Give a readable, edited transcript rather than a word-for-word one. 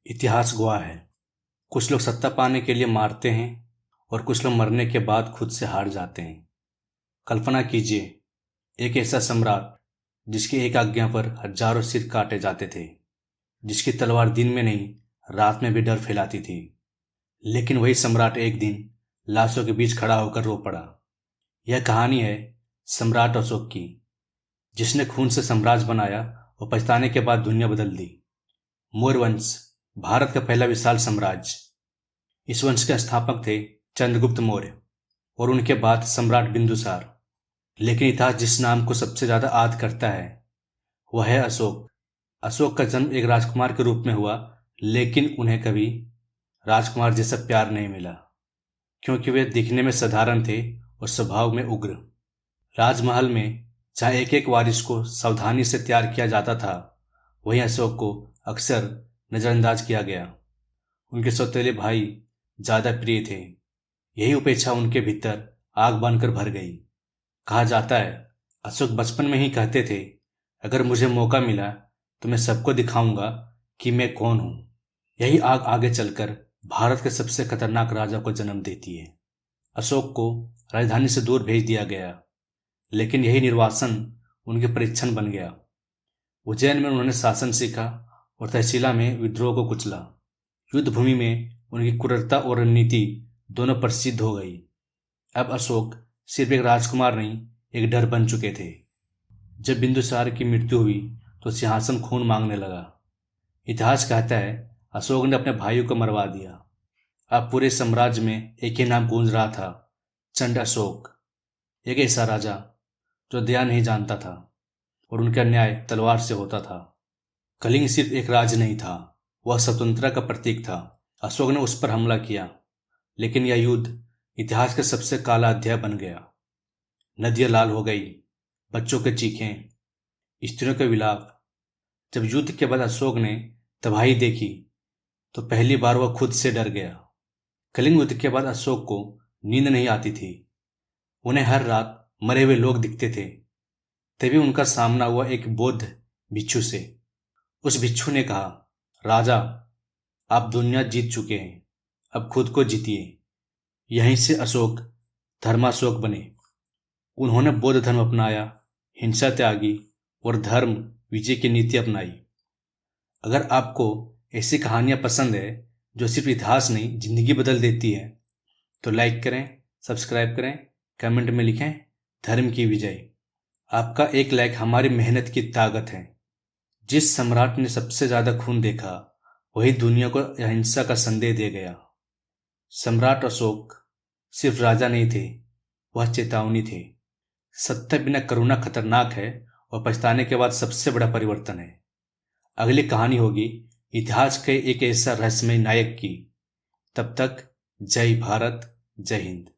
इतिहास गवाह है। कुछ लोग सत्ता पाने के लिए मारते हैं और कुछ लोग मरने के बाद खुद से हार जाते हैं। कल्पना कीजिए, एक ऐसा सम्राट जिसकी एक आज्ञा पर हजारों सिर काटे जाते थे, जिसकी तलवार दिन में नहीं रात में भी डर फैलाती थी। लेकिन वही सम्राट एक दिन लाशों के बीच खड़ा होकर रो पड़ा। यह कहानी है सम्राट अशोक की, जिसने खून से साम्राज्य बनाया और पछताने के बाद दुनिया बदल दी। मौर्य वंश भारत का पहला विशाल साम्राज्य। इस वंश के स्थापक थे चंद्रगुप्त मौर्य और उनके बाद सम्राट बिंदुसार। लेकिन इतिहास जिस नाम को सबसे ज्यादा याद करता है वह है अशोक। अशोक का जन्म एक राजकुमार के रूप में हुआ, लेकिन उन्हें कभी राजकुमार जैसा प्यार नहीं मिला, क्योंकि वे दिखने में साधारण थे और स्वभाव में उग्र। राजमहल में जहाँ एक एक वारिस को सावधानी से तैयार किया जाता था, वहीं अशोक को अक्सर नजरअंदाज किया गया। उनके सौतेले भाई ज्यादा प्रिय थे। यही उपेक्षा उनके भीतर आग बनकर भर गई। कहा जाता है अशोक बचपन में ही कहते थे, अगर मुझे मौका मिला तो मैं सबको दिखाऊंगा कि मैं कौन हूं। यही आग आगे चलकर भारत के सबसे खतरनाक राजा को जन्म देती है। अशोक को राजधानी से दूर भेज दिया गया, लेकिन यही निर्वासन उनके परीक्षण बन गया। उज्जैन में उन्होंने शासन सीखा और तहसीला में विद्रोह को कुचला। युद्ध भूमि में उनकी क्रूरता और रणनीति दोनों प्रसिद्ध हो गई। अब अशोक सिर्फ एक राजकुमार नहीं, एक डर बन चुके थे। जब बिंदुसार की मृत्यु हुई तो सिंहासन खून मांगने लगा। इतिहास कहता है अशोक ने अपने भाइयों को मरवा दिया। अब पूरे साम्राज्य में एक ही नाम गूंज रहा था, चंड अशोक। एक ऐसा राजा जो दया नहीं जानता था और उनका न्याय तलवार से होता था। कलिंग सिर्फ एक राज्य नहीं था, वह स्वतंत्रता का प्रतीक था। अशोक ने उस पर हमला किया, लेकिन यह युद्ध इतिहास का सबसे काला अध्याय बन गया। नदियां लाल हो गई, बच्चों के चीखें, स्त्रियों के विलाप। जब युद्ध के बाद अशोक ने तबाही देखी तो पहली बार वह खुद से डर गया। कलिंग युद्ध के बाद अशोक को नींद नहीं आती थी। उन्हें हर रात मरे हुए लोग दिखते थे। तभी उनका सामना हुआ एक बौद्ध भिक्षु से। उस भिक्षु ने कहा, राजा, आप दुनिया जीत चुके हैं, अब खुद को जीतिए। यहीं से अशोक धर्माशोक बने। उन्होंने बौद्ध धर्म अपनाया, हिंसा त्यागी और धर्म विजय की नीति अपनाई। अगर आपको ऐसी कहानियां पसंद है जो सिर्फ इतिहास नहीं जिंदगी बदल देती है, तो लाइक करें, सब्सक्राइब करें, कमेंट में लिखें धर्म की विजय। आपका एक लाइक हमारी मेहनत की ताकत है। जिस सम्राट ने सबसे ज्यादा खून देखा वही दुनिया को अहिंसा का संदेश दे गया। सम्राट अशोक सिर्फ राजा नहीं थे, वह चेतावनी थे। सत्य बिना करुणा खतरनाक है और पछताने के बाद सबसे बड़ा परिवर्तन है। अगली कहानी होगी इतिहास के एक ऐसा रहस्यमय नायक की। तब तक जय भारत, जय हिंद।